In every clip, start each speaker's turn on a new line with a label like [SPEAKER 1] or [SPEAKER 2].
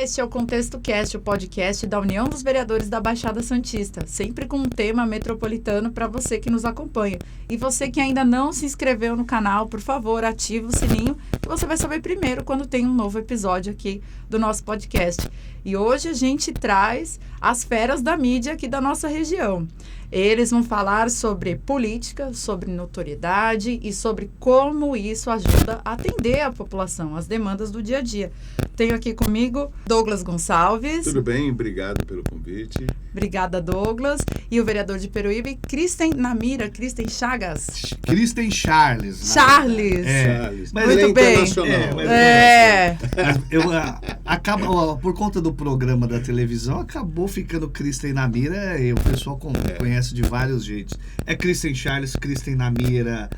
[SPEAKER 1] Este é o Contexto Cast, o podcast da União dos Vereadores da Baixada Santista, sempre com um tema metropolitano para você que nos acompanha. E você que ainda não se inscreveu no canal, por favor, ative o sininho que você vai saber primeiro quando tem um novo episódio aqui do nosso podcast. E hoje a gente traz as feras da mídia aqui da nossa região. Eles vão falar sobre política, sobre notoriedade e sobre como isso ajuda a atender a população, as demandas do dia a dia. Tenho aqui comigo Douglas Gonçalves.
[SPEAKER 2] Tudo bem, obrigado pelo convite.
[SPEAKER 1] Obrigada, Douglas. E o vereador de Peruíbe, Kristen Namira, Kristen Chagas.
[SPEAKER 3] Kristen Charles.
[SPEAKER 1] Charles.
[SPEAKER 2] Charles.
[SPEAKER 3] Mas
[SPEAKER 1] muito
[SPEAKER 2] ele é
[SPEAKER 1] bem.
[SPEAKER 2] internacional.
[SPEAKER 3] Acaba, por conta do programa da televisão, acabou ficando Kristen Namira e o pessoal conhece de vários jeitos. É Kristen Charles, Kristen Namira...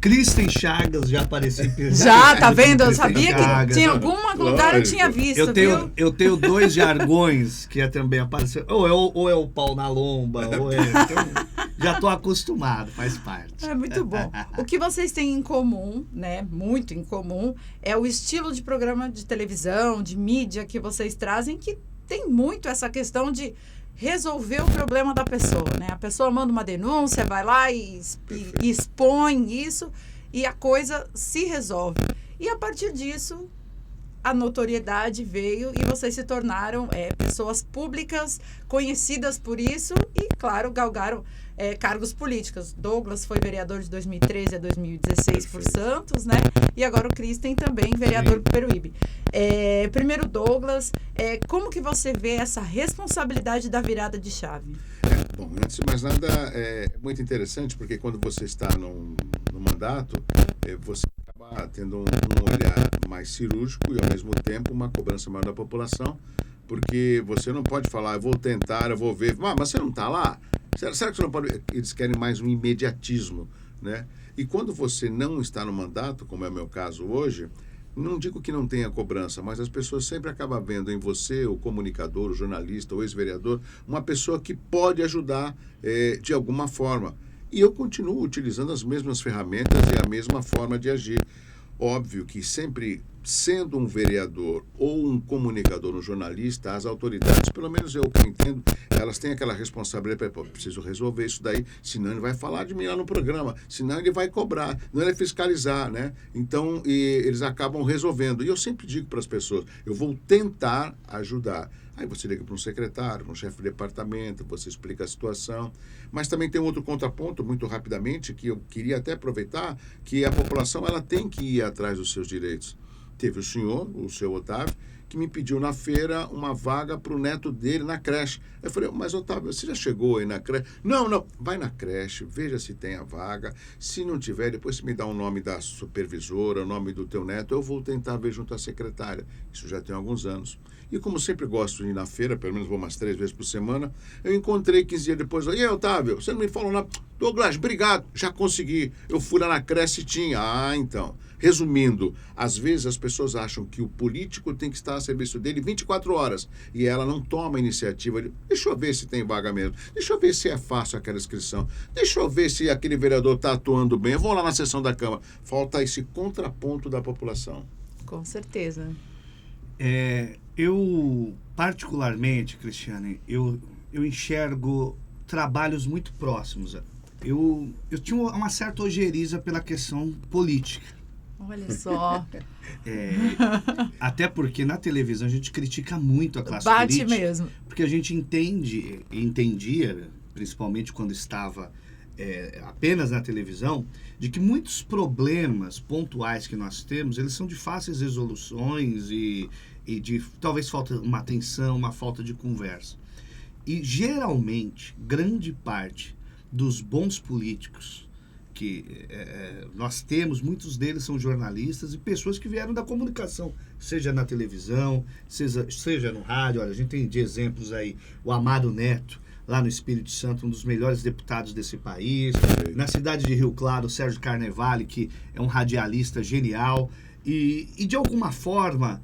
[SPEAKER 3] Kristen Chagas já apareci.
[SPEAKER 1] Já, tá vendo? Eu
[SPEAKER 3] Kristen
[SPEAKER 1] sabia
[SPEAKER 3] Chagas.
[SPEAKER 1] Que tinha algum lugar eu tinha visto, viu?
[SPEAKER 3] Eu tenho dois jargões que também apareceram. Ou é o pau na lomba, então, já tô acostumado, faz parte.
[SPEAKER 1] É muito bom. O que vocês têm em comum, né? Muito em comum, é o estilo de programa de televisão, de mídia que vocês trazem, que tem muito essa questão de resolver o problema da pessoa, né? A pessoa manda uma denúncia, vai lá e expõe isso e a coisa se resolve. E a partir disso, a notoriedade veio e vocês se tornaram pessoas públicas, conhecidas por isso e, claro, galgaram cargos políticos. Douglas foi vereador de 2013 a 2016 por Santos, né? E agora o Kristen também, vereador por Peruíbe. Primeiro, Douglas, como que você vê essa responsabilidade da virada de chave?
[SPEAKER 2] Bom, antes de mais nada, é muito interessante, porque quando você está no mandato, você acaba tendo um olhar mais cirúrgico e, ao mesmo tempo, uma cobrança maior da população, porque você não pode falar, eu vou tentar, eu vou ver, mas você não está lá? Será que você não pode? Eles querem mais um imediatismo, né? E quando você não está no mandato, como é o meu caso hoje, não digo que não tenha cobrança, mas as pessoas sempre acabam vendo em você, o comunicador, o jornalista, o ex-vereador, uma pessoa que pode ajudar de alguma forma. E eu continuo utilizando as mesmas ferramentas e a mesma forma de agir. Óbvio que sempre, sendo um vereador ou um comunicador, um jornalista, as autoridades, pelo menos eu que entendo, elas têm aquela responsabilidade, preciso resolver isso daí, senão ele vai falar de mim lá no programa, senão ele vai cobrar, não ele vai fiscalizar, né? Então, eles acabam resolvendo. E eu sempre digo para as pessoas, eu vou tentar ajudar. Aí você liga para um secretário, para um chefe de departamento, você explica a situação. Mas também tem outro contraponto, muito rapidamente, que eu queria até aproveitar, que a população ela tem que ir atrás dos seus direitos. Teve o senhor, o seu Otávio, que me pediu na feira uma vaga para o neto dele na creche. Eu falei, mas Otávio, você já chegou aí na creche? Não, vai na creche, veja se tem a vaga. Se não tiver, depois você me dá o nome da supervisora, o nome do teu neto, eu vou tentar ver junto à secretária. Isso já tem alguns anos. E como sempre gosto de ir na feira, pelo menos vou umas 3 vezes por semana, eu encontrei 15 dias depois, e aí, Otávio, você não me falou nada? Douglas, obrigado, já consegui. Eu fui lá na creche e tinha. Então, resumindo, às vezes as pessoas acham que o político tem que estar a serviço dele 24 horas e ela não toma a iniciativa de, deixa eu ver se tem vaga mesmo, deixa eu ver se é fácil aquela inscrição, deixa eu ver se aquele vereador está atuando bem, eu vou lá na sessão da Câmara. Falta esse contraponto da população.
[SPEAKER 1] Com certeza.
[SPEAKER 3] Eu, particularmente, Cristiane, eu enxergo trabalhos muito próximos. Eu tinha uma certa ojeriza pela questão política.
[SPEAKER 1] Olha só.
[SPEAKER 3] Até porque na televisão a gente critica muito a classe
[SPEAKER 1] política.
[SPEAKER 3] Bate
[SPEAKER 1] mesmo.
[SPEAKER 3] Porque a gente entendia, principalmente quando estava apenas na televisão, de que muitos problemas pontuais que nós temos, eles são de fáceis resoluções e de talvez falta uma atenção, uma falta de conversa. E geralmente, grande parte dos bons políticos que nós temos, muitos deles são jornalistas e pessoas que vieram da comunicação, seja na televisão, seja no rádio. Olha, a gente tem de exemplos aí o Amado Neto, lá no Espírito Santo, um dos melhores deputados desse país. Na cidade de Rio Claro, o Sérgio Carnevale, que é um radialista genial. E de alguma forma,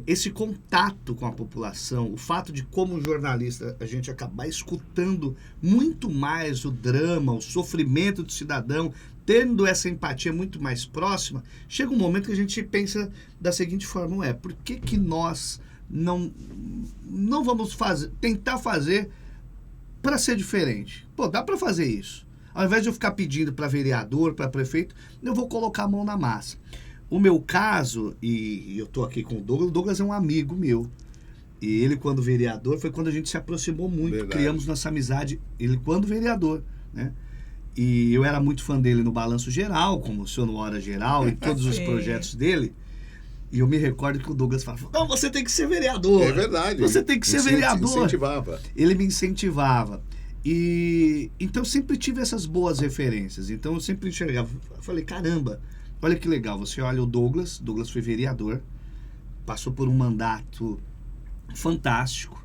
[SPEAKER 3] esse contato com a população, o fato de, como jornalista, a gente acabar escutando muito mais o drama, o sofrimento do cidadão, tendo essa empatia muito mais próxima, chega um momento que a gente pensa da seguinte forma, por que nós não vamos tentar fazer para ser diferente. Pô, dá para fazer isso. Ao invés de eu ficar pedindo para vereador, para prefeito, eu vou colocar a mão na massa. O meu caso, e eu estou aqui com o Douglas é um amigo meu. E ele, quando vereador, foi quando a gente se aproximou muito. Verdade. Criamos nossa amizade, ele quando vereador, né? E eu era muito fã dele no Balanço Geral, como o senhor no Hora Geral, e todos os projetos dele. E eu me recordo que o Douglas falava, não, você tem que ser vereador.
[SPEAKER 2] É verdade.
[SPEAKER 3] Você tem que ser vereador.
[SPEAKER 2] Incentivava.
[SPEAKER 3] Ele me incentivava. E então eu sempre tive essas boas referências. Então eu sempre enxergava, eu falei, caramba, olha que legal, você olha o Douglas foi vereador, passou por um mandato fantástico,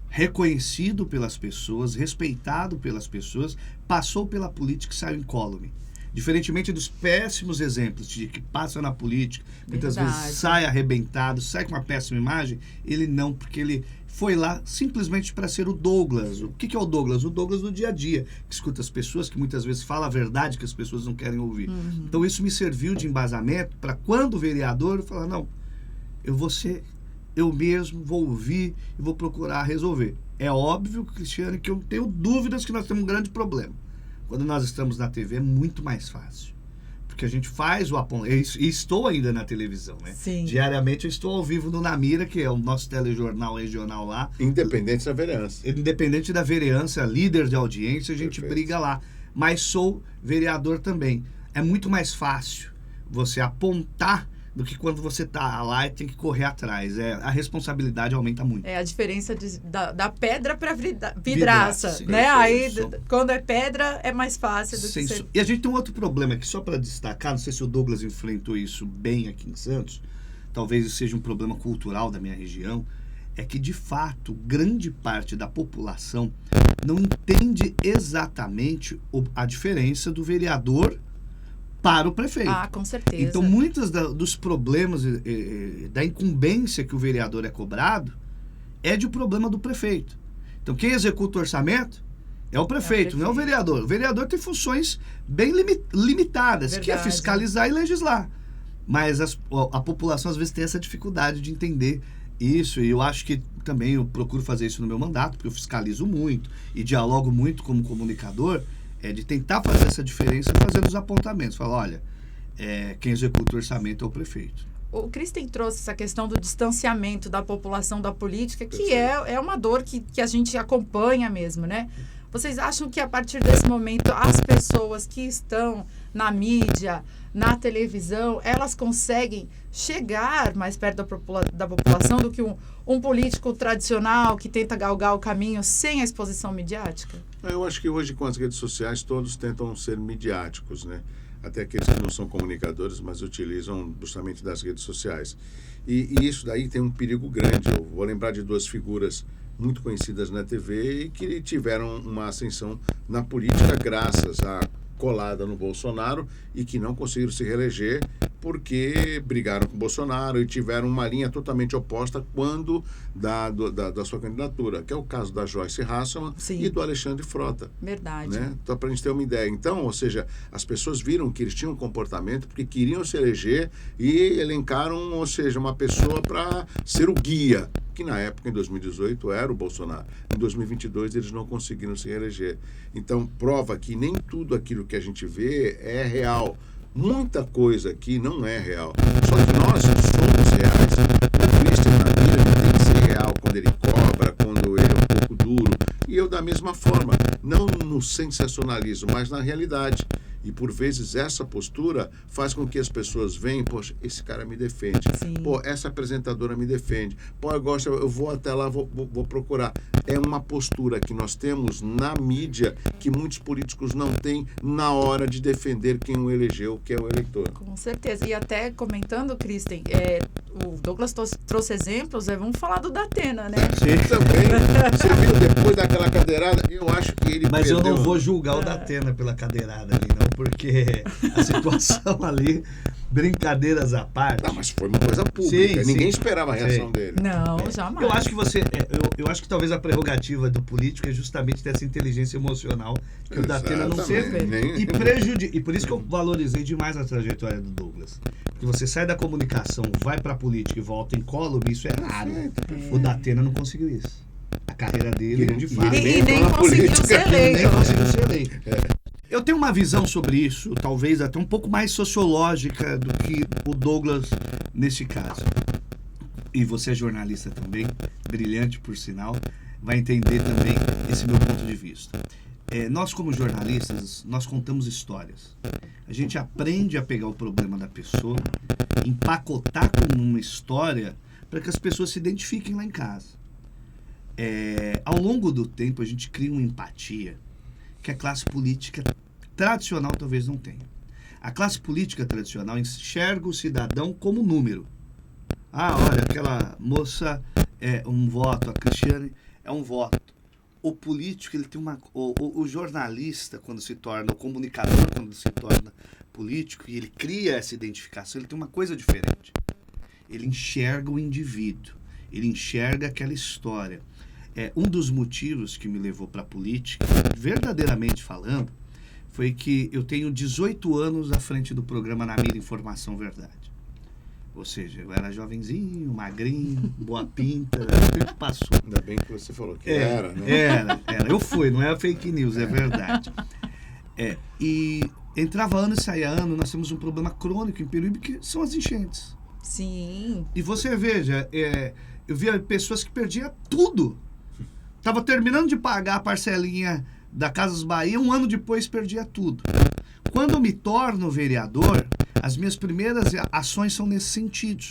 [SPEAKER 3] reconhecido pelas pessoas, respeitado pelas pessoas, passou pela política e saiu incólume. Diferentemente dos péssimos exemplos de que passa na política, muitas vezes sai arrebentado, sai com uma péssima imagem, ele não, porque ele foi lá simplesmente para ser o Douglas. O que é o Douglas? O Douglas do dia a dia, que escuta as pessoas, que muitas vezes fala a verdade que as pessoas não querem ouvir. Então isso me serviu de embasamento para quando o vereador falar, não, eu mesmo vou ouvir e vou procurar resolver. É óbvio, Cristiano, que eu tenho dúvidas que nós temos um grande problema. Quando nós estamos na TV é muito mais fácil. Porque a gente faz o apontamento. E estou ainda na televisão, né?
[SPEAKER 1] Sim.
[SPEAKER 3] Diariamente eu estou ao vivo no Namira, que é o nosso telejornal regional lá.
[SPEAKER 2] Independente da vereança.
[SPEAKER 3] Independente da vereança, líder de audiência, a gente briga lá. Mas sou vereador também. É muito mais fácil você apontar do que quando você está lá e tem que correr atrás. A responsabilidade aumenta muito.
[SPEAKER 1] É a diferença da pedra para vidraça,
[SPEAKER 3] sim,
[SPEAKER 1] né? Aí, quando é pedra, é mais fácil do que ser...
[SPEAKER 3] E a gente tem um outro problema aqui, só para destacar, não sei se o Douglas enfrentou isso bem aqui em Santos, talvez isso seja um problema cultural da minha região, é que, de fato, grande parte da população não entende exatamente a diferença do vereador para o prefeito.
[SPEAKER 1] Ah, com certeza.
[SPEAKER 3] Então, muitos dos problemas da incumbência que o vereador é cobrado é de um problema do prefeito. Então, quem executa o orçamento é o prefeito, não é o vereador. O vereador tem funções bem limitadas, Verdade. Que é fiscalizar e legislar. Mas a população, às vezes, tem essa dificuldade de entender isso. E eu acho que também eu procuro fazer isso no meu mandato, porque eu fiscalizo muito e dialogo muito como comunicador, de tentar fazer essa diferença e fazer os apontamentos. Falar, olha, quem executa o orçamento é o prefeito.
[SPEAKER 1] O Kristen trouxe essa questão do distanciamento da população da política, que é uma dor que a gente acompanha mesmo, né? Vocês acham que a partir desse momento as pessoas que estão na mídia, na televisão, elas conseguem chegar mais perto da população do que um político tradicional que tenta galgar o caminho sem a exposição midiática?
[SPEAKER 2] Eu acho que hoje, com as redes sociais, todos tentam ser midiáticos, né? Até aqueles que não são comunicadores, mas utilizam justamente das redes sociais. E isso daí tem um perigo grande. Eu vou lembrar de duas figuras muito conhecidas na TV e que tiveram uma ascensão na política graças à colada no Bolsonaro e que não conseguiram se reeleger porque brigaram com o Bolsonaro e tiveram uma linha totalmente oposta quando da sua candidatura, que é o caso da Joyce Hasselmann e do Alexandre Frota.
[SPEAKER 1] Verdade.
[SPEAKER 2] Né? Então, para a gente ter uma ideia. Então, ou seja, as pessoas viram que eles tinham um comportamento porque queriam se eleger e elencaram, ou seja, uma pessoa para ser o guia, que na época, em 2018, era o Bolsonaro. Em 2022, eles não conseguiram se reeleger. Então, prova que nem tudo aquilo que a gente vê é real. Muita coisa aqui não é real. Só que nós somos reais. O Cristian Namira tem que ser real quando ele cobra, quando ele é um pouco duro. E eu da mesma forma, não no sensacionalismo, mas na realidade. E por vezes essa postura faz com que as pessoas venham, poxa, esse cara me defende.
[SPEAKER 1] Sim.
[SPEAKER 2] Pô, essa apresentadora me defende. Pô, eu vou até lá, vou procurar. É uma postura que nós temos na mídia que muitos políticos não têm na hora de defender quem o elegeu, que é o eleitor.
[SPEAKER 1] Com certeza. E até comentando, Kristen, o Douglas trouxe exemplos, vamos falar do Datena, né?
[SPEAKER 2] Sim, também. Você viu depois daquela cadeirada? Eu acho que ele
[SPEAKER 3] Mas
[SPEAKER 2] perdeu.
[SPEAKER 3] Eu não vou julgar o Datena pela cadeirada ali, não, porque a situação ali, brincadeiras à parte...
[SPEAKER 2] Não, mas foi uma coisa pública. Ninguém esperava a reação dele.
[SPEAKER 1] Não, jamais.
[SPEAKER 3] Eu acho que eu acho que talvez a prerrogativa do político é justamente ter essa inteligência emocional que o Datena não teve. E por isso que eu valorizei demais a trajetória do Douglas. que você sai da comunicação, vai para a política e volta incólume, isso é raro.
[SPEAKER 2] Perfeito.
[SPEAKER 3] O Datena não conseguiu isso. A carreira dele
[SPEAKER 2] E
[SPEAKER 3] de fato.
[SPEAKER 1] E nem conseguiu ser eleito.
[SPEAKER 3] Nem conseguiu ser eleito. Eu tenho uma visão sobre isso, talvez até um pouco mais sociológica do que o Douglas nesse caso. E você é jornalista também, brilhante por sinal, vai entender também esse meu ponto de vista. Nós como jornalistas, nós contamos histórias. A gente aprende a pegar o problema da pessoa, empacotar como uma história para que as pessoas se identifiquem lá em casa. Ao longo do tempo, a gente cria uma empatia que a classe política tradicional talvez não tenha. A classe política tradicional enxerga o cidadão como número. Olha, aquela moça é um voto, a Cristiane é um voto. O político, ele tem o jornalista, quando se torna, o comunicador, quando se torna político, e ele cria essa identificação, ele tem uma coisa diferente. Ele enxerga o indivíduo, ele enxerga aquela história. Um dos motivos que me levou para a política, verdadeiramente falando, foi que eu tenho 18 anos à frente do programa Na Mira Informação Verdade. Ou seja, eu era jovenzinho, magrinho, boa pinta, tudo passou.
[SPEAKER 2] Ainda bem que você falou que era, né?
[SPEAKER 3] Era. Eu fui, não é fake news, é verdade. E entrava ano e saía ano, nós temos um problema crônico em Peruíbe, que são as enchentes.
[SPEAKER 1] Sim.
[SPEAKER 3] E você veja, eu via pessoas que perdiam tudo. Estava terminando de pagar a parcelinha da Casas Bahia, um ano depois perdia tudo. Quando eu me torno vereador, as minhas primeiras ações são nesse sentido.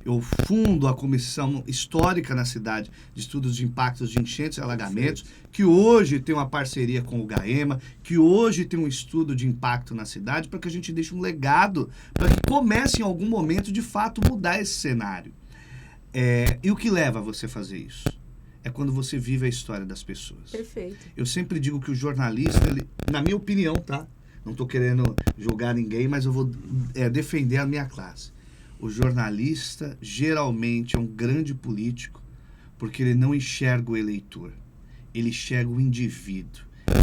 [SPEAKER 3] Eu fundo a Comissão Histórica na cidade de Estudos de Impactos de Enchentes e Alagamentos, que hoje tem uma parceria com o GAEMA, que hoje tem um estudo de impacto na cidade, para que a gente deixe um legado, para que comece em algum momento, de fato, mudar esse cenário. E o que leva a você a fazer isso? É quando você vive a história das pessoas.
[SPEAKER 1] Perfeito.
[SPEAKER 3] Eu sempre digo que o jornalista, ele, na minha opinião, tá? Não estou querendo julgar ninguém, mas eu vou defender a minha classe. O jornalista geralmente é um grande político porque ele não enxerga o eleitor. Ele enxerga o indivíduo,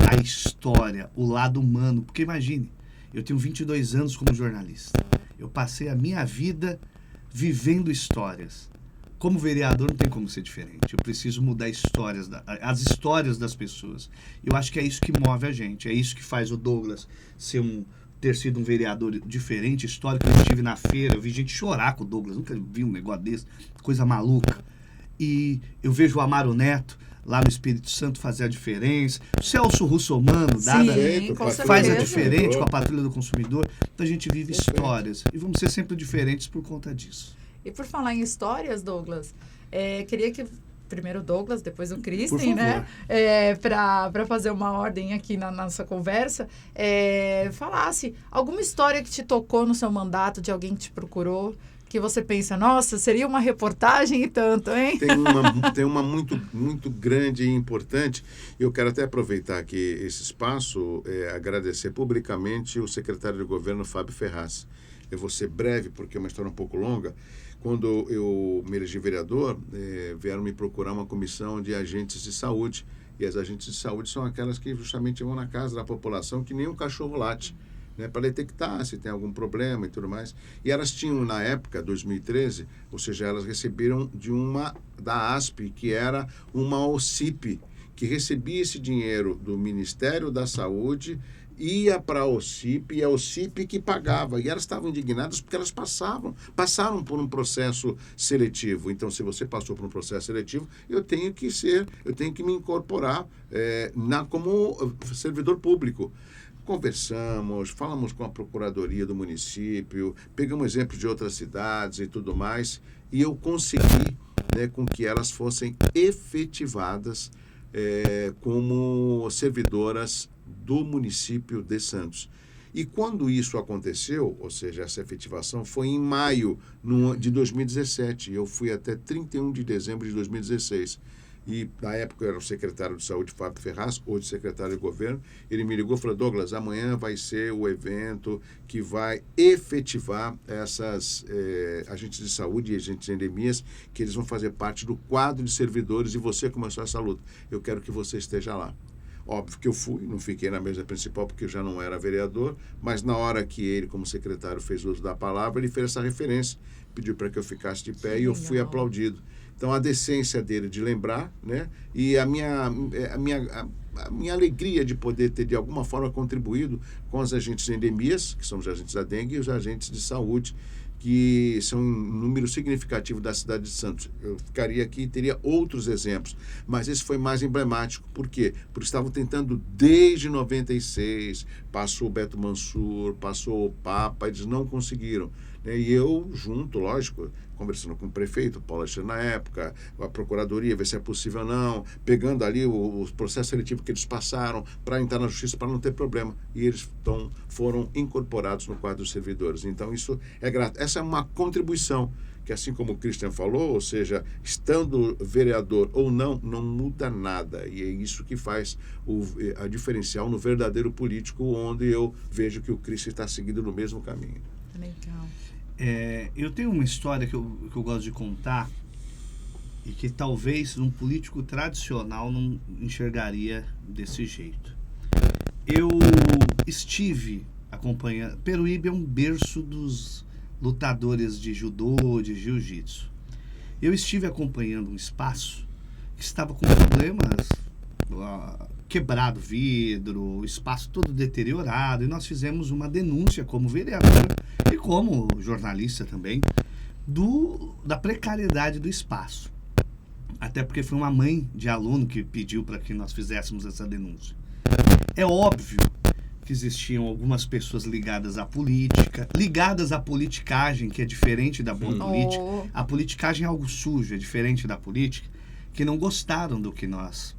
[SPEAKER 3] a história, o lado humano. Porque imagine, eu tenho 22 anos como jornalista. Eu passei a minha vida vivendo histórias. Como vereador não tem como ser diferente. Eu preciso mudar as histórias das pessoas. Eu acho que é isso que move a gente. É isso que faz o Douglas ter sido um vereador diferente, histórico. Eu estive na feira, eu vi gente chorar com o Douglas. Nunca vi um negócio desse. Coisa maluca. E eu vejo o Amaro Neto lá no Espírito Santo fazer a diferença. O Celso Russomano faz a diferença com a Patrulha do Consumidor. Então a gente vive histórias. E vamos ser sempre diferentes por conta disso.
[SPEAKER 1] E por falar em histórias, Douglas, queria que primeiro o Douglas, depois o Kristen, né? Para fazer uma ordem aqui na nossa conversa, falasse alguma história que te tocou no seu mandato, de alguém que te procurou, que você pensa, nossa, seria uma reportagem e tanto, hein?
[SPEAKER 2] Tem uma muito, muito grande e importante. Eu quero até aproveitar aqui esse espaço, agradecer publicamente o secretário de governo, Fábio Ferraz. Eu vou ser breve, porque é uma história um pouco longa. Quando eu me elegi vereador, vieram me procurar uma comissão de agentes de saúde. E as agentes de saúde são aquelas que justamente vão na casa da população, que nem um cachorro late, né, para detectar se tem algum problema e tudo mais. E elas tinham, na época, 2013, ou seja, elas receberam da ASP, que era uma OCIP, que recebia esse dinheiro do Ministério da Saúde, ia para a OCIP, e a OCIP que pagava. E elas estavam indignadas porque elas passaram por um processo seletivo. Então, se você passou por um processo seletivo, eu tenho que me incorporar como servidor público. Conversamos, falamos com a Procuradoria do município, pegamos exemplos de outras cidades e tudo mais, e eu consegui, com que elas fossem efetivadas como servidoras do município de Santos. E quando isso aconteceu, ou seja, essa efetivação, foi em maio de 2017. Eu fui até 31 de dezembro de 2016. E, na época, eu era o secretário de Saúde, Fábio Ferraz, hoje secretário de Governo. Ele me ligou e falou, Douglas, amanhã vai ser o evento que vai efetivar essas agentes de saúde e agentes de endemias, que eles vão fazer parte do quadro de servidores, e você começou essa luta. Eu quero que você esteja lá. Óbvio que eu fui, não fiquei na mesa principal porque eu já não era vereador, mas na hora que ele, como secretário, fez uso da palavra, ele fez essa referência, pediu para que eu ficasse de pé e eu fui aplaudido. Então, a decência dele de lembrar, né? E a minha alegria de poder ter, de alguma forma, contribuído com os agentes de endemias, que são os agentes da dengue, e os agentes de saúde, que são um número significativo da cidade de Santos. Eu ficaria aqui e teria outros exemplos, mas esse foi mais emblemático. Por quê? Porque estavam tentando desde 96, passou o Beto Mansur, passou o Papa, eles não conseguiram. E eu, junto, lógico, conversando com o prefeito, Paulo Alexandre na época, a procuradoria, ver se é possível ou não, pegando ali o processo seletivo que eles passaram para entrar na justiça para não ter problema. E eles foram incorporados no quadro dos servidores. Então, isso é grato. Essa é uma contribuição que, assim como o Christian falou, ou seja, estando vereador ou não, não muda nada. E é isso que faz a diferencial no verdadeiro político, onde eu vejo que o Christian está seguindo no mesmo caminho.
[SPEAKER 1] Legal.
[SPEAKER 3] Eu tenho uma história que eu gosto de contar e que talvez um político tradicional não enxergaria desse jeito. Eu estive acompanhando... Peruíbe é um berço dos lutadores de judô, de jiu-jitsu. Eu estive acompanhando um espaço que estava com problemas, quebrado vidro, o espaço todo deteriorado, e nós fizemos uma denúncia como vereador e como jornalista também da precariedade do espaço. Até porque foi uma mãe de aluno que pediu para que nós fizéssemos essa denúncia. É óbvio que existiam algumas pessoas ligadas à política, ligadas à politicagem, que é diferente da boa política. A politicagem é algo sujo, é diferente da política, que não gostaram do que nós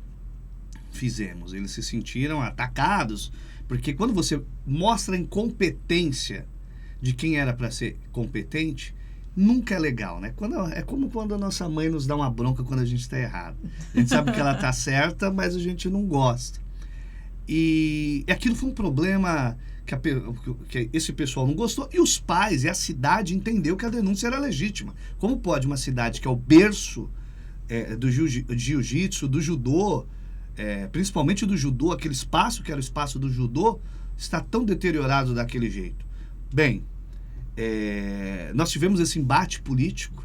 [SPEAKER 3] fizemos. Eles se sentiram atacados, porque quando você mostra a incompetência de quem era para ser competente, nunca é legal, né? É como quando a nossa mãe nos dá uma bronca quando a gente está errado. A gente sabe que ela está certa, mas a gente não gosta. E aquilo foi um problema que esse pessoal não gostou, e os pais e a cidade entendeu que a denúncia era legítima. Como pode uma cidade que é o berço do jiu-jitsu, do judô, principalmente do judô, aquele espaço que era o espaço do judô, está tão deteriorado daquele jeito? Bem, nós tivemos esse embate político,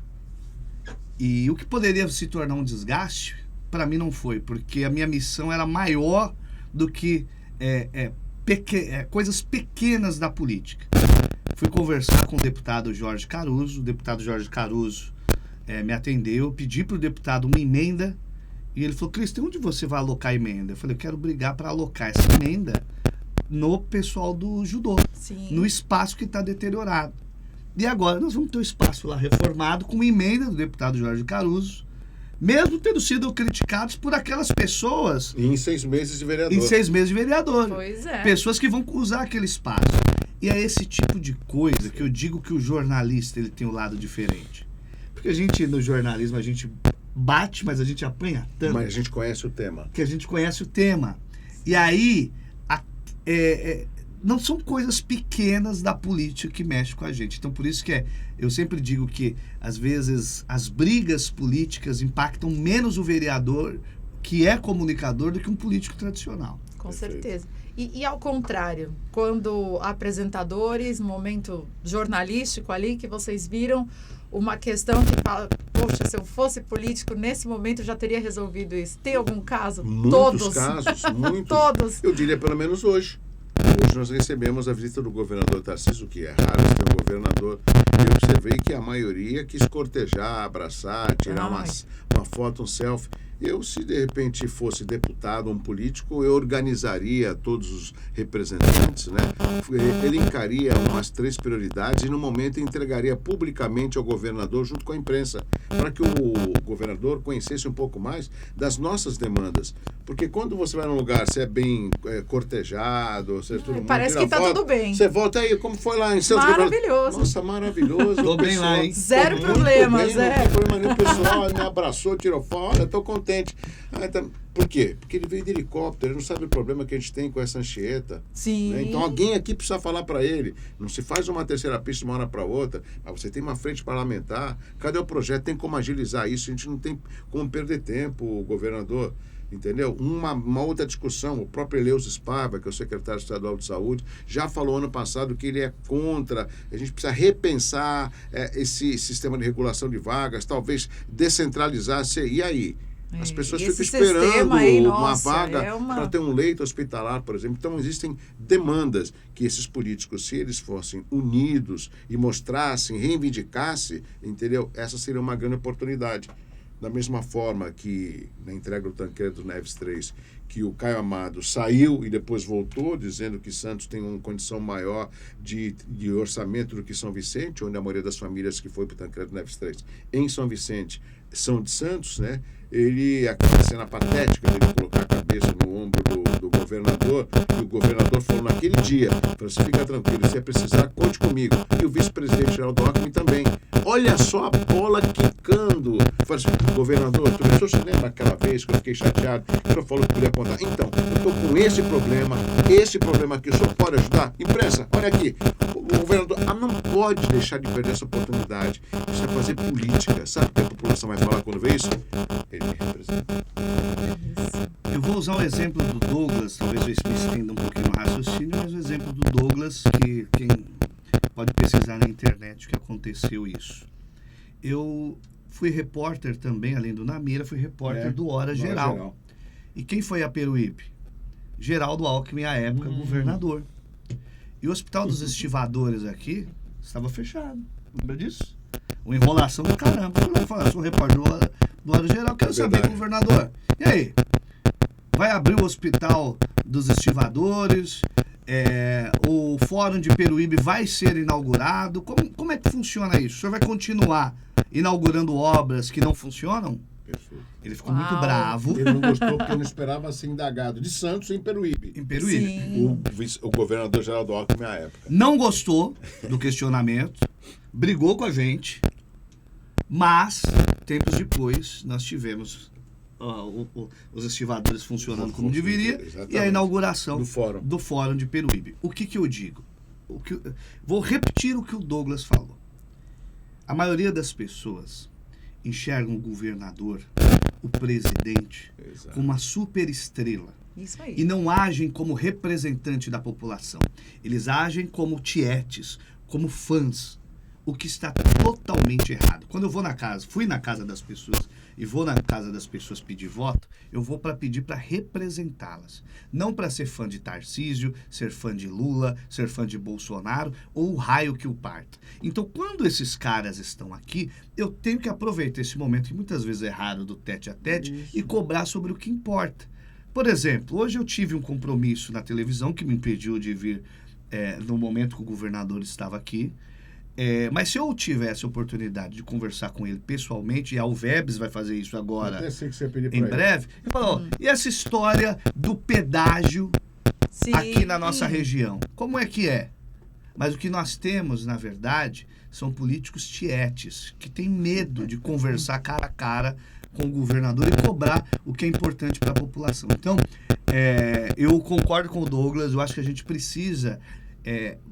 [SPEAKER 3] e o que poderia se tornar um desgaste, para mim não foi, porque a minha missão era maior do que coisas pequenas da política. Fui conversar com o deputado Jorge Caruso, me atendeu, eu pedi para o deputado uma emenda, e ele falou: Cristian, onde você vai alocar a emenda? Eu falei: eu quero brigar para alocar essa emenda no pessoal do judô. Sim. No espaço que está deteriorado. E agora nós vamos ter o espaço lá reformado com uma emenda do deputado Jorge Caruso, mesmo tendo sido criticados por aquelas pessoas...
[SPEAKER 2] E em 6 meses de vereador.
[SPEAKER 1] Pois é.
[SPEAKER 3] Pessoas que vão usar aquele espaço. E é esse tipo de coisa que eu digo que o jornalista ele tem um lado diferente. Porque a gente, no jornalismo, a gente bate, mas a gente apanha tanto.
[SPEAKER 2] Mas a gente conhece o tema.
[SPEAKER 3] Que a gente conhece o tema. E aí, não são coisas pequenas da política que mexem com a gente. Então, por isso que eu sempre digo que, às vezes, as brigas políticas impactam menos o vereador, que é comunicador, do que um político tradicional.
[SPEAKER 1] Com certeza. E ao contrário, quando apresentadores, momento jornalístico ali, que vocês viram uma questão que fala, poxa, se eu fosse político, nesse momento eu já teria resolvido isso. Tem algum caso?
[SPEAKER 2] Muitos casos, muitos.
[SPEAKER 1] Todos.
[SPEAKER 2] Eu diria pelo menos hoje. Hoje nós recebemos a visita do governador Tarcísio, que é raro ter um governador. Eu observei que a maioria quis cortejar, abraçar, tirar uma foto, um selfie. Eu, se de repente fosse deputado ou um político, eu organizaria todos os representantes, né? Elencaria umas 3 prioridades e, no momento, entregaria publicamente ao governador junto com a imprensa, para que o governador conhecesse um pouco mais das nossas demandas. Porque quando você vai num lugar, você é bem cortejado, você todo mundo
[SPEAKER 1] parece que está tudo bem.
[SPEAKER 2] Você volta aí, como foi lá em Santos?
[SPEAKER 1] Maravilhoso.
[SPEAKER 2] Nossa, maravilhoso.
[SPEAKER 3] Tô bem lá, hein?
[SPEAKER 1] Zero problemas,
[SPEAKER 2] Não tem problema nenhum, pessoal me abraçou, tirou foto, olha, tô contente. Por quê? Porque ele veio de helicóptero, ele não sabe o problema que a gente tem com essa Anchieta.
[SPEAKER 1] Sim.
[SPEAKER 2] Né? Então alguém aqui precisa falar para ele. Não se faz uma terceira pista de uma hora para outra, mas você tem uma frente parlamentar. Cadê o projeto? Tem como agilizar isso? A gente não tem como perder tempo, governador. entendeu? Uma outra discussão, o próprio Eleus Spava, que é o secretário estadual de saúde, já falou ano passado que ele é contra, a gente precisa repensar esse sistema de regulação de vagas, talvez descentralizar, e aí? As pessoas ficam esperando uma vaga para ter um leito hospitalar, por exemplo. Então, existem demandas que esses políticos, se eles fossem unidos e mostrassem, reivindicassem, entendeu? Essa seria uma grande oportunidade. Da mesma forma que na entrega do Tancredo Neves 3, que o Caio Amado saiu e depois voltou, dizendo que Santos tem uma condição maior de orçamento do que São Vicente, onde a maioria das famílias que foi para o Tancredo Neves 3 em São Vicente são de Santos, né? Ele, aquela cena patética dele colocar a cabeça no ombro do governador, e o governador falou naquele dia, falou assim, fica tranquilo, se precisar, conte comigo. E o vice-presidente Geraldo Alckmin também. Olha só a bola quicando. Falei assim, governador, o senhor se lembra aquela vez que eu fiquei chateado, que o senhor falou que podia contar? Então, eu estou com esse problema aqui, o senhor pode ajudar? Imprensa, olha aqui. O governador não pode deixar de perder essa oportunidade. Isso é fazer política. Sabe o que a população vai falar quando vê isso? Ele me representa.
[SPEAKER 3] Eu vou usar o exemplo do Douglas, talvez eu me estenda um pouquinho no raciocínio, mas o exemplo do Douglas, que quem pode pesquisar na internet que aconteceu isso. Eu fui repórter também, além do Namira, fui repórter do Hora Geral. E quem foi a Peruíbe? Geraldo Alckmin, à época, governador. E o Hospital dos Estivadores aqui estava fechado. Lembra disso? Uma enrolação do caramba. Eu falei, sou repórter do Hora Geral, quero saber, governador. E aí? Vai abrir o Hospital dos Estivadores? O Fórum de Peruíbe vai ser inaugurado? Como é que funciona isso? O senhor vai continuar inaugurando obras que não funcionam?
[SPEAKER 2] Perfeito.
[SPEAKER 3] Ele ficou muito bravo.
[SPEAKER 2] Ele não gostou porque não esperava ser indagado. De Santos em Peruíbe.
[SPEAKER 3] Em Peruíbe.
[SPEAKER 2] O governador Geraldo Alckmin à época.
[SPEAKER 3] Não gostou do questionamento, brigou com a gente, mas, tempos depois, nós tivemos os estivadores funcionando como deveria, e a inauguração do Fórum de Peruíbe. O que eu digo? Vou repetir o que o Douglas falou. A maioria das pessoas enxergam o governador, o presidente, como uma superestrela.
[SPEAKER 1] Isso aí.
[SPEAKER 3] E não agem como representante da população. Eles agem como tietes, como fãs. O que está totalmente errado. Quando eu fui na casa das pessoas e vou na casa das pessoas pedir voto, eu vou para pedir para representá-las. Não para ser fã de Tarcísio, ser fã de Lula, ser fã de Bolsonaro ou o raio que o parta. Então, quando esses caras estão aqui, eu tenho que aproveitar esse momento, que muitas vezes é raro, do tete a tete, e cobrar sobre o que importa. Por exemplo, hoje eu tive um compromisso na televisão que me impediu de vir no momento que o governador estava aqui. Mas se eu tivesse a oportunidade de conversar com ele pessoalmente, e a Alvebs vai fazer isso agora,
[SPEAKER 2] até sei que você pedir pra
[SPEAKER 3] em
[SPEAKER 2] ele.
[SPEAKER 3] breve, ele falou, e essa história do pedágio aqui na nossa região? Como é que é? Mas o que nós temos, na verdade, são políticos tietes, que têm medo de conversar cara a cara com o governador e cobrar o que é importante para a população. Então, eu concordo com o Douglas, eu acho que a gente precisa...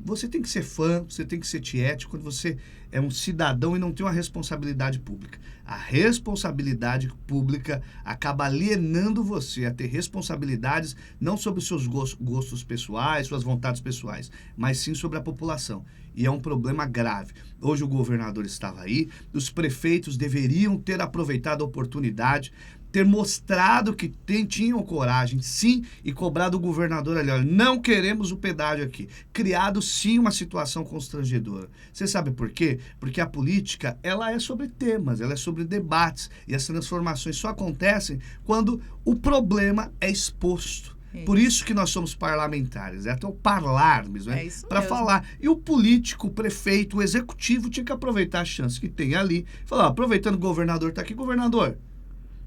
[SPEAKER 3] você tem que ser fã, você tem que ser tiete quando você é um cidadão e não tem uma responsabilidade pública. A responsabilidade pública acaba alienando você a ter responsabilidades não sobre os seus gostos pessoais, suas vontades pessoais, mas sim sobre a população. E é um problema grave. Hoje o governador estava aí, os prefeitos deveriam ter aproveitado a oportunidade, ter mostrado que tinham coragem, sim, e cobrado o governador ali, olha, não queremos o pedágio aqui. Criado, sim, uma situação constrangedora. Você sabe por quê? Porque a política, ela é sobre temas, ela é sobre debates, e as transformações só acontecem quando o problema é exposto. Por isso que nós somos parlamentares, até o parlar mesmo, para falar. E o político, o prefeito, o executivo tinha que aproveitar a chance que tem ali. Falar, aproveitando que o governador está aqui, governador,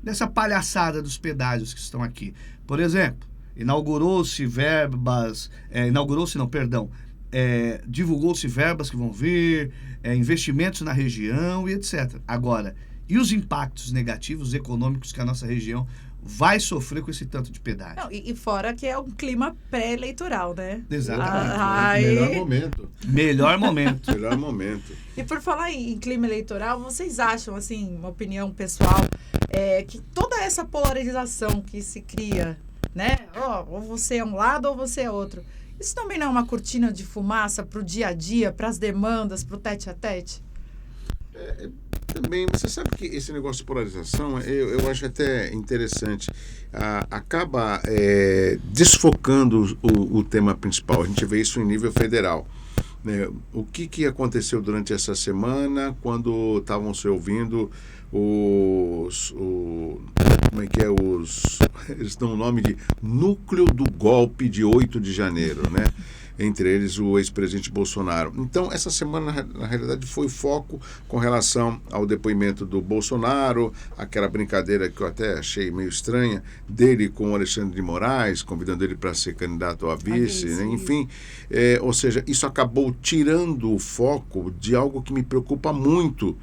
[SPEAKER 3] dessa palhaçada dos pedágios que estão aqui. Por exemplo, divulgou-se verbas que vão vir, investimentos na região e etc. Agora, e os impactos negativos econômicos que a nossa região vai sofrer com esse tanto de pedágio.
[SPEAKER 1] Não, e fora que é um clima pré-eleitoral, né?
[SPEAKER 3] Exatamente.
[SPEAKER 2] Melhor momento.
[SPEAKER 3] Melhor momento.
[SPEAKER 2] Melhor momento.
[SPEAKER 1] E por falar em clima eleitoral, vocês acham, assim, uma opinião pessoal, que toda essa polarização que se cria, né? Ou você é um lado ou você é outro. Isso também não é uma cortina de fumaça para o dia a dia, para as demandas, para o tete-a-tete?
[SPEAKER 2] Também, você sabe que esse negócio de polarização, eu acho até interessante. Acaba desfocando o tema principal. A gente vê isso em nível federal. Né? O que aconteceu durante essa semana, quando estavam se ouvindo como é que é eles dão o nome de núcleo do golpe de 8 de janeiro, né? Entre eles o ex-presidente Bolsonaro. Então, essa semana, na realidade, foi foco com relação ao depoimento do Bolsonaro, aquela brincadeira que eu até achei meio estranha, dele com o Alexandre de Moraes, convidando ele para ser candidato a vice, né? Enfim, ou seja, isso acabou tirando o foco de algo que me preocupa muito,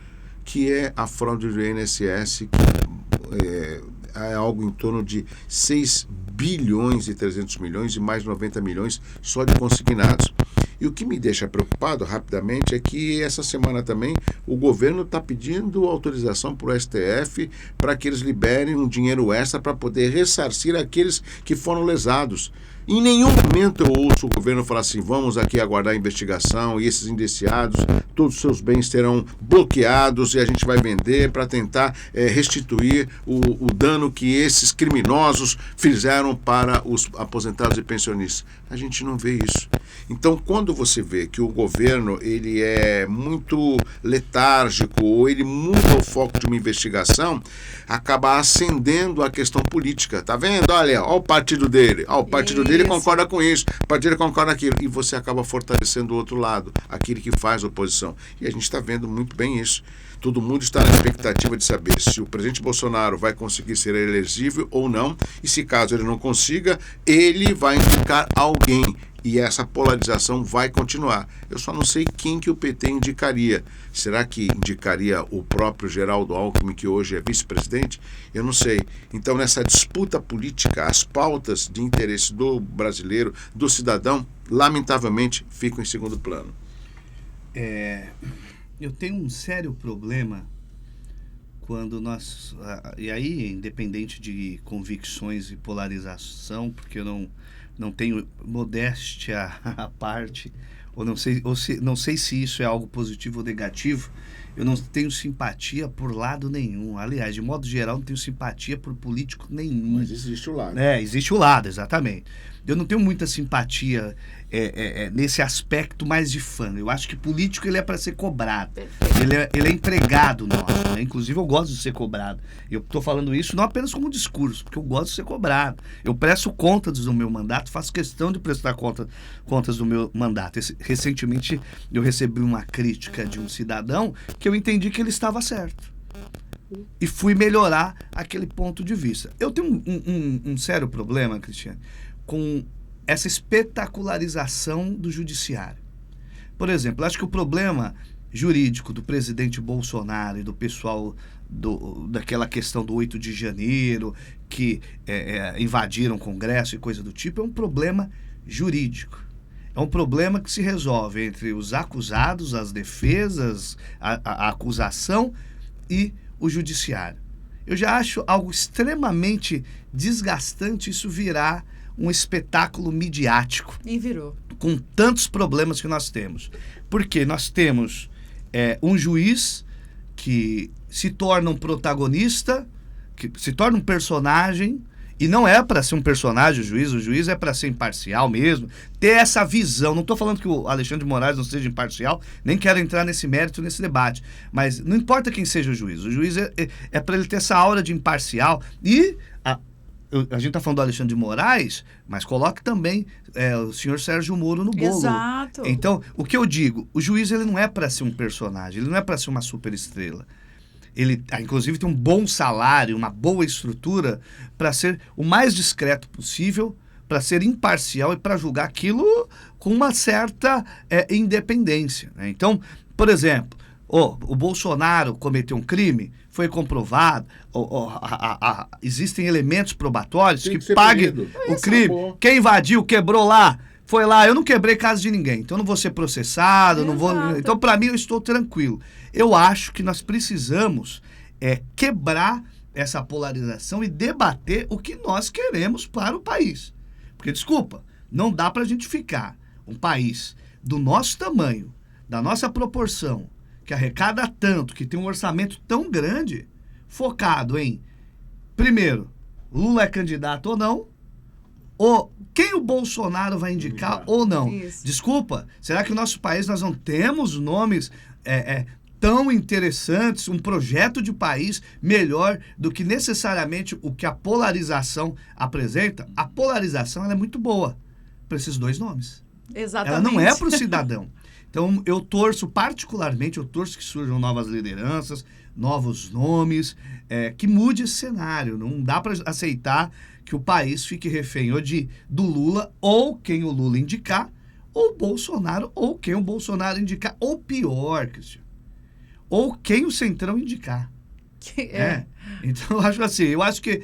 [SPEAKER 2] que é a fraude do INSS, que é algo em torno de 6 bilhões e 300 milhões e mais 90 milhões só de consignados. E o que me deixa preocupado rapidamente é que essa semana também o governo está pedindo autorização para o STF para que eles liberem um dinheiro extra para poder ressarcir aqueles que foram lesados. Em nenhum momento eu ouço o governo falar assim, vamos aqui aguardar a investigação e esses indiciados, todos os seus bens serão bloqueados e a gente vai vender para tentar restituir o dano que esses criminosos fizeram para os aposentados e pensionistas. A gente não vê isso. Então, quando você vê que o governo ele é muito letárgico ou ele muda o foco de uma investigação, acaba acendendo a questão política. Tá vendo? Olha o partido dele. O partido dele concorda com isso, o partido concorda com aquilo. E você acaba fortalecendo o outro lado, aquele que faz oposição. E a gente está vendo muito bem isso. Todo mundo está na expectativa de saber se o presidente Bolsonaro vai conseguir ser elegível ou não. E se caso ele não consiga, ele vai indicar alguém. E essa polarização vai continuar. Eu só não sei quem que o PT indicaria. Será que indicaria o próprio Geraldo Alckmin, que hoje é vice-presidente? Eu não sei. Então, nessa disputa política, as pautas de interesse do brasileiro, do cidadão, lamentavelmente, ficam em segundo plano.
[SPEAKER 3] Eu tenho um sério problema quando nós... E aí, independente de convicções e polarização, porque eu não tenho modéstia à parte, não sei se isso é algo positivo ou negativo, eu não tenho simpatia por lado nenhum. Aliás, de modo geral, não tenho simpatia por político nenhum.
[SPEAKER 2] Mas existe o lado.
[SPEAKER 3] Existe o lado, exatamente. Eu não tenho muita simpatia nesse aspecto mais de fã. Eu acho que político ele é para ser cobrado. Ele é empregado nosso, né? Inclusive eu gosto de ser cobrado. Eu estou falando isso não apenas como discurso, porque eu gosto de ser cobrado. Eu presto contas do meu mandato, faço questão de prestar contas do meu mandato. Recentemente eu recebi uma crítica de um cidadão que eu entendi que ele estava certo. E fui melhorar aquele ponto de vista. Eu tenho um sério problema, Cristiane, com essa espetacularização do judiciário. Por exemplo, acho que o problema jurídico do presidente Bolsonaro e do pessoal daquela questão do 8 de janeiro, que invadiram o Congresso e coisa do tipo, é um problema jurídico. É um problema que se resolve entre os acusados, as defesas, a acusação e o judiciário. Eu já acho algo extremamente desgastante isso virar um espetáculo midiático.
[SPEAKER 1] E virou.
[SPEAKER 3] Com tantos problemas que nós temos. Porque nós temos um juiz que se torna um protagonista, que se torna um personagem, e não é para ser um personagem o juiz é para ser imparcial mesmo, ter essa visão. Não estou falando que o Alexandre de Moraes não seja imparcial, nem quero entrar nesse mérito, nesse debate, mas não importa quem seja o juiz é para ele ter essa aura de imparcial. E a gente está falando do Alexandre de Moraes, mas coloque também o senhor Sérgio Moro no bolo.
[SPEAKER 1] Exato.
[SPEAKER 3] Então, o que eu digo, o juiz ele não é para ser um personagem, ele não é para ser uma superestrela. Ele, inclusive, tem um bom salário, uma boa estrutura para ser o mais discreto possível, para ser imparcial e para julgar aquilo com uma certa independência, né? Então, por exemplo, o Bolsonaro cometeu um crime, foi comprovado, existem elementos probatórios
[SPEAKER 2] Tem
[SPEAKER 3] que
[SPEAKER 2] ser
[SPEAKER 3] paguem
[SPEAKER 2] punido.
[SPEAKER 3] o crime. Quem invadiu, quebrou lá, foi lá. Eu não quebrei casa de ninguém, então eu não vou ser processado, não vou.
[SPEAKER 1] Exato.
[SPEAKER 3] Então, para mim, eu estou tranquilo. Eu acho que nós precisamos quebrar essa polarização e debater o que nós queremos para o país. Porque, desculpa, não dá para a gente ficar um país do nosso tamanho, da nossa proporção, que arrecada tanto, que tem um orçamento tão grande, focado em, primeiro, Lula é candidato ou não, ou quem o Bolsonaro vai indicar ou não.
[SPEAKER 1] Isso.
[SPEAKER 3] Desculpa, será que o nosso país nós não temos nomes tão interessantes, um projeto de país melhor do que necessariamente o que a polarização apresenta? A polarização ela é muito boa para esses dois nomes.
[SPEAKER 1] Exatamente.
[SPEAKER 3] Ela não é para o cidadão. Então, eu torço que surjam novas lideranças, novos nomes, que mude esse cenário. Não dá para aceitar que o país fique refém ou do Lula, ou quem o Lula indicar, ou Bolsonaro, ou quem o Bolsonaro indicar, ou pior, Cristiano, ou quem o Centrão indicar. Então, eu acho que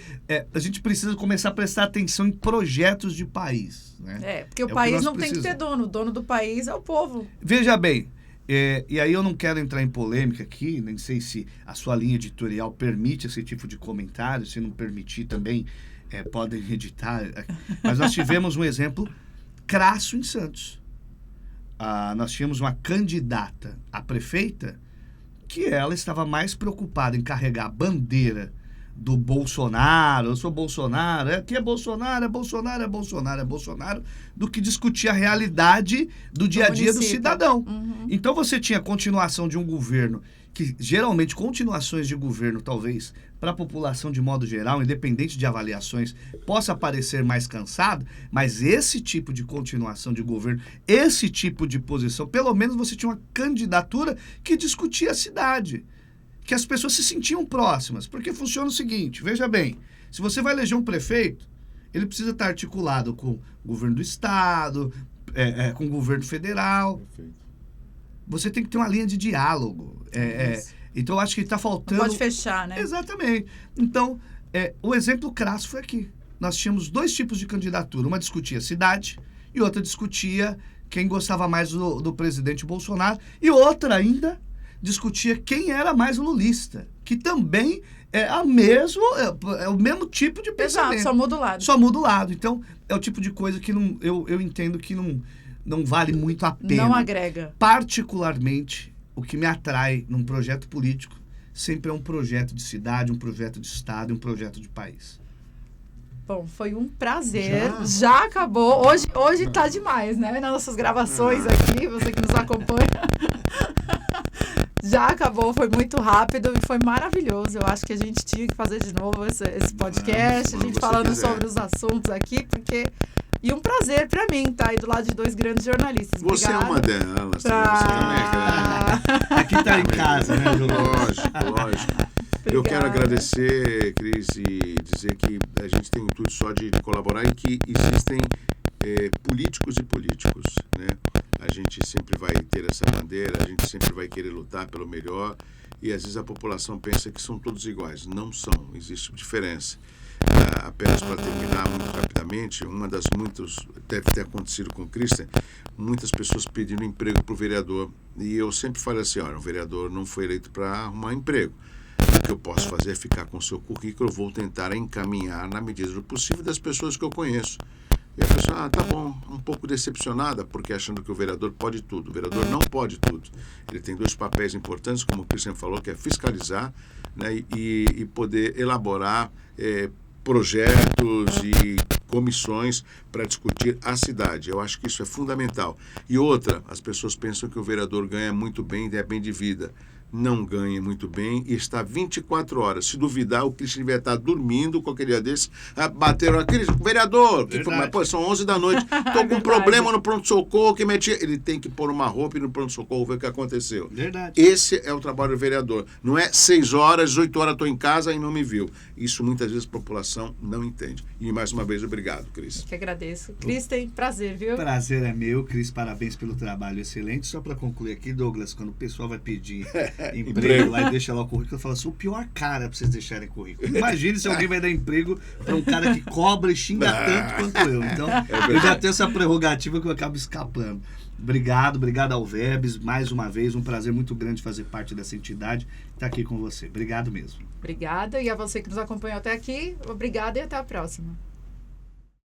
[SPEAKER 3] a gente precisa começar a prestar atenção em projetos de país. Né?
[SPEAKER 1] Porque o país não tem que ter dono. O dono do país é o povo.
[SPEAKER 3] Veja bem, e aí eu não quero entrar em polêmica aqui, nem sei se a sua linha editorial permite esse tipo de comentário, se não permitir também, podem editar. Mas nós tivemos um exemplo crasso em Santos. Nós tínhamos uma candidata a prefeita que ela estava mais preocupada em carregar a bandeira do Bolsonaro, eu sou Bolsonaro, aqui é Bolsonaro, é Bolsonaro, é Bolsonaro, é Bolsonaro, do que discutir a realidade do dia a dia do cidadão.
[SPEAKER 1] Uhum.
[SPEAKER 3] Então você tinha continuação de um governo, que geralmente continuações de governo, talvez, para a população de modo geral, independente de avaliações, possa parecer mais cansado, mas esse tipo de continuação de governo, esse tipo de posição, pelo menos você tinha uma candidatura que discutia a cidade, que as pessoas se sentiam próximas, porque funciona o seguinte, veja bem, se você vai eleger um prefeito, ele precisa estar articulado com o governo do estado, com o governo federal.
[SPEAKER 2] Perfeito.
[SPEAKER 3] Você tem que ter uma linha de diálogo. Então, eu acho que está faltando...
[SPEAKER 1] Não pode fechar, né?
[SPEAKER 3] Exatamente. Então, o exemplo crasso foi aqui. Nós tínhamos dois tipos de candidatura. Uma discutia cidade e outra discutia quem gostava mais do presidente Bolsonaro. E outra ainda discutia quem era mais lulista, que também é o mesmo tipo de pensamento.
[SPEAKER 1] Exato, só muda o lado.
[SPEAKER 3] Só muda o lado. Então, é o tipo de coisa que eu entendo que não vale muito a pena.
[SPEAKER 1] Não agrega.
[SPEAKER 3] Particularmente, o que me atrai num projeto político sempre é um projeto de cidade, um projeto de estado e um projeto de país.
[SPEAKER 1] Bom, foi um prazer. Já acabou. Hoje tá demais, né? Nas nossas gravações aqui, você que nos acompanha. Já acabou, foi muito rápido e foi maravilhoso. Eu acho que a gente tinha que fazer de novo esse podcast, a gente falando sobre os assuntos aqui, porque... E um prazer pra mim estar aí do lado de dois grandes jornalistas.
[SPEAKER 2] Você
[SPEAKER 1] Obrigada.
[SPEAKER 2] é uma delas. Você também é grande.
[SPEAKER 3] Aqui tá em casa, né, João?
[SPEAKER 2] Lógico. Eu quero agradecer, Cris, e dizer que a gente tem o intuito só de colaborar e que existem políticos e políticos, né? A gente sempre vai ter essa bandeira, a gente sempre vai querer lutar pelo melhor e às vezes a população pensa que são todos iguais. Não são, existe diferença. Apenas para terminar muito rapidamente, uma das muitas, deve ter acontecido com o Christian, muitas pessoas pedindo emprego para o vereador. E eu sempre falo assim, olha, o vereador não foi eleito para arrumar emprego. O que eu posso fazer é ficar com o seu currículo, eu vou tentar encaminhar na medida do possível das pessoas que eu conheço. E a pessoa, tá bom, um pouco decepcionada, porque achando que o vereador pode tudo. O vereador não pode tudo. Ele tem dois papéis importantes, como o Christian falou, que é fiscalizar, né, e poder elaborar projetos e comissões para discutir a cidade. Eu acho que isso é fundamental. E outra, as pessoas pensam que o vereador ganha muito bem e é bem de vida. Não ganha muito bem e está 24 horas. Se duvidar, o Cristian vai estar dormindo qualquer dia desse. Bateram aqui, vereador, que foi, mas, pô, são 11 da noite, estou com um problema no pronto-socorro, que meti... Ele tem que pôr uma roupa e no pronto-socorro ver o que aconteceu.
[SPEAKER 3] Verdade.
[SPEAKER 2] Esse é o trabalho do vereador. Não é 6 horas, 8 horas estou em casa e não me viu. Isso muitas vezes a população não entende. E mais uma vez, obrigado, Cris.
[SPEAKER 1] Que agradeço. Christian, prazer, viu?
[SPEAKER 3] Prazer é meu, Cris, parabéns pelo trabalho excelente. Só para concluir aqui, Douglas, quando o pessoal vai pedir emprego lá e deixa lá o currículo, eu falo assim, o pior cara pra vocês deixarem currículo. Imagine se alguém vai dar emprego pra um cara que cobra e xinga tanto quanto eu. Então, eu já tenho essa prerrogativa que eu acabo escapando. Obrigado ao Vebs, mais uma vez, um prazer muito grande fazer parte dessa entidade, estar aqui com você. Obrigado mesmo.
[SPEAKER 1] Obrigada, e a você que nos acompanhou até aqui, obrigada e até a próxima.